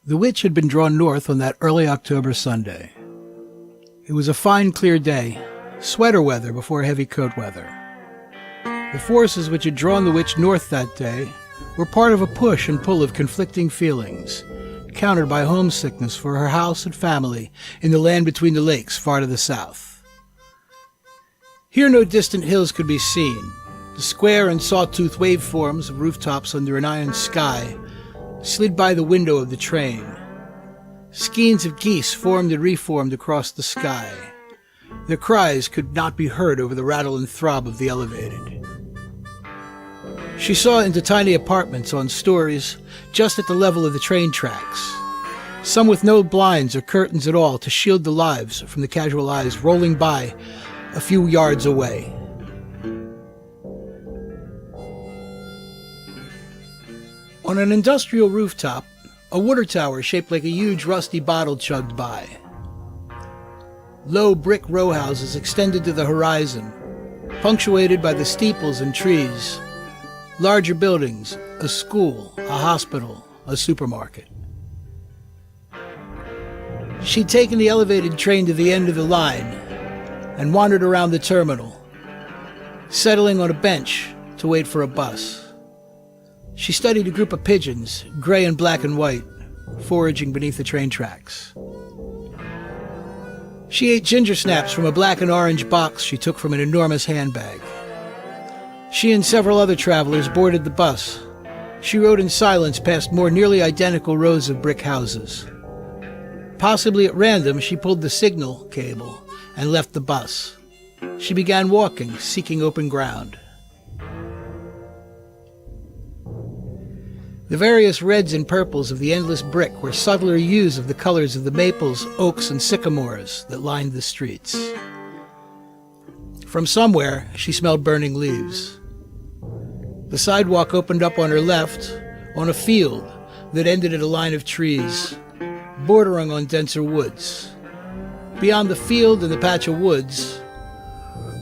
The witch had been drawn north on that early October Sunday. It was a fine, clear day, sweater weather before heavy coat weather. The forces which had drawn the witch north that day were part of a push and pull of conflicting feelings, countered by homesickness for her house and family in the land between the lakes far to the south. Here no distant hills could be seen. The square and sawtooth waveforms of rooftops under an iron sky slid by the window of the train. Skeins of geese formed and reformed across the sky. Their cries could not be heard over the rattle and throb of the elevated. She saw into tiny apartments on stories just at the level of the train tracks, some with no blinds or curtains at all to shield the lives from the casual eyes rolling by a few yards away. On an industrial rooftop, a water tower shaped like a huge rusty bottle chugged by. Low brick row houses extended to the horizon, punctuated by the steeples and trees. Larger buildings, a school, a hospital, a supermarket. She'd taken the elevated train to the end of the line and wandered around the terminal, settling on a bench to wait for a bus. She studied a group of pigeons, gray and black and white, foraging beneath the train tracks. She ate ginger snaps from a black and orange box she took from an enormous handbag. She and several other travelers boarded the bus. She rode in silence past more nearly identical rows of brick houses. Possibly at random, she pulled the signal cable and left the bus. She began walking, seeking open ground. The various reds and purples of the endless brick were subtler hues of the colors of the maples, oaks, and sycamores that lined the streets. From somewhere, she smelled burning leaves. The sidewalk opened up on her left, on a field that ended at a line of trees, bordering on denser woods. Beyond the field and the patch of woods,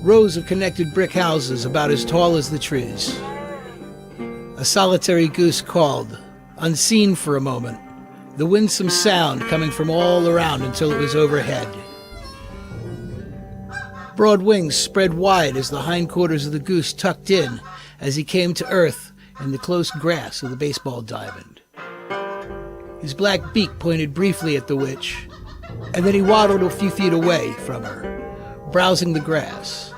rows of connected brick houses about as tall as the trees. A solitary goose called, unseen for a moment, the winsome sound coming from all around until it was overhead. Broad wings spread wide as the hindquarters of the goose tucked in as he came to earth in the close grass of the baseball diamond. His black beak pointed briefly at the witch, and then he waddled a few feet away from her, browsing the grass.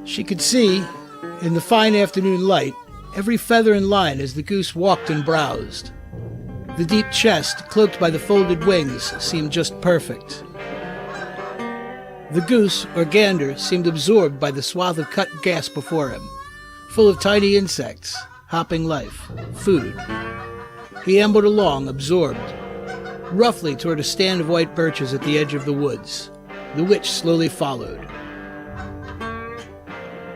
She could see, in the fine afternoon light, every feather in line as the goose walked and browsed. The deep chest, cloaked by the folded wings, seemed just perfect. The goose, or gander, seemed absorbed by the swath of cut grass before him, full of tiny insects, hopping life, food. He ambled along, absorbed, roughly toward a stand of white birches at the edge of the woods. The witch slowly followed.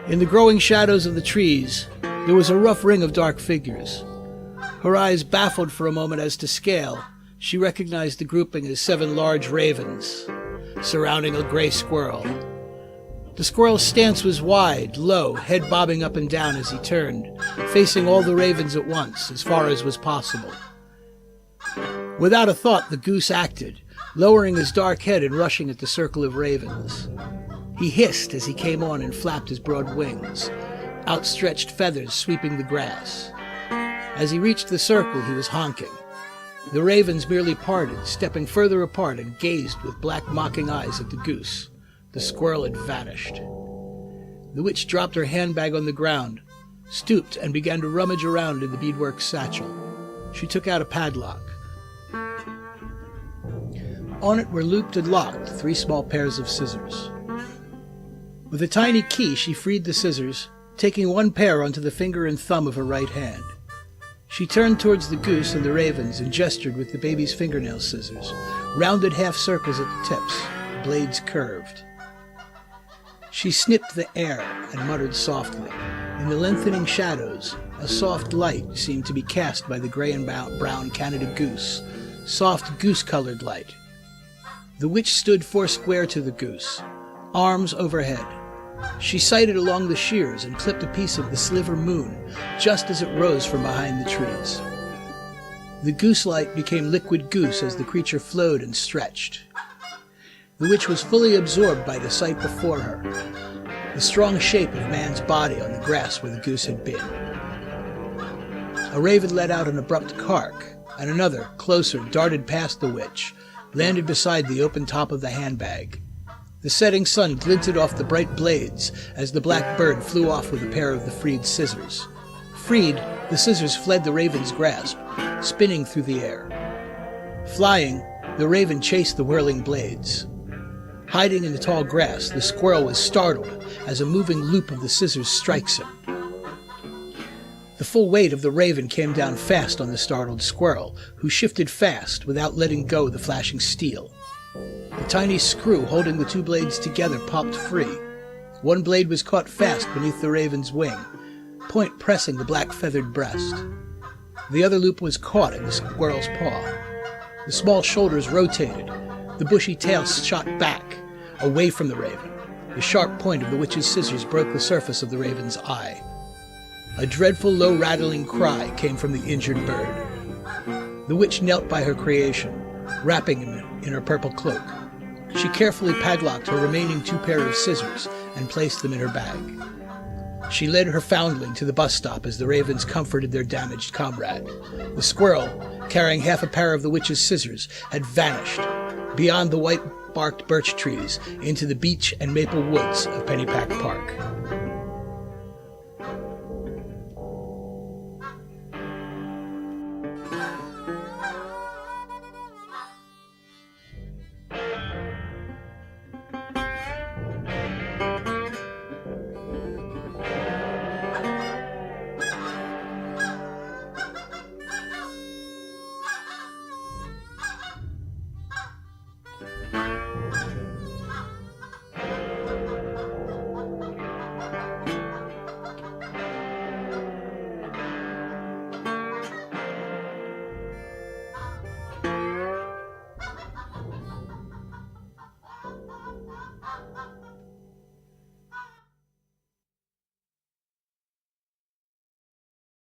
In the growing shadows of the trees, there was a rough ring of dark figures. Her eyes baffled for a moment as to scale, she recognized the grouping as 7 large ravens, surrounding a gray squirrel. The squirrel's stance was wide, low, head bobbing up and down as he turned, facing all the ravens at once, as far as was possible. Without a thought, the goose acted, lowering his dark head and rushing at the circle of ravens. He hissed as he came on and flapped his broad wings, outstretched feathers sweeping the grass. As he reached the circle, he was honking. The ravens merely parted, stepping further apart, and gazed with black mocking eyes at the goose. The squirrel had vanished. The witch dropped her handbag on the ground, stooped, and began to rummage around in the beadwork satchel. She took out a padlock. On it were looped and locked 3 small pairs of scissors. With a tiny key, she freed the scissors, taking 1 pair onto the finger and thumb of her right hand. She turned towards the goose and the ravens and gestured with the baby's fingernail scissors, rounded half circles at the tips, blades curved. She snipped the air and muttered softly. In the lengthening shadows, a soft light seemed to be cast by the gray and brown Canada goose, soft goose-colored light. The witch stood foursquare to the goose, arms overhead. She sighted along the shears and clipped a piece of the sliver moon just as it rose from behind the trees. The goose light became liquid goose as the creature flowed and stretched. The witch was fully absorbed by the sight before her, the strong shape of man's body on the grass where the goose had been. A raven let out an abrupt cark, and another, closer, darted past the witch, landed beside the open top of the handbag. The setting sun glinted off the bright blades as the black bird flew off with a pair of the freed scissors. Freed, the scissors fled the raven's grasp, spinning through the air. Flying, the raven chased the whirling blades. Hiding in the tall grass, the squirrel was startled as a moving loop of the scissors strikes him. The full weight of the raven came down fast on the startled squirrel, who shifted fast without letting go the flashing steel. The tiny screw holding the two blades together popped free. One blade was caught fast beneath the raven's wing, point pressing the black feathered breast. The other loop was caught in the squirrel's paw. The small shoulders rotated. The bushy tail shot back, away from the raven. The sharp point of the witch's scissors broke the surface of the raven's eye. A dreadful low rattling cry came from the injured bird. The witch knelt by her creation, wrapping him in her purple cloak. She carefully padlocked her remaining two pair of scissors and placed them in her bag. She led her foundling to the bus stop as the ravens comforted their damaged comrade. The squirrel, carrying half a pair of the witch's scissors, had vanished beyond the white-barked birch trees into the beech and maple woods of Pennypack Park.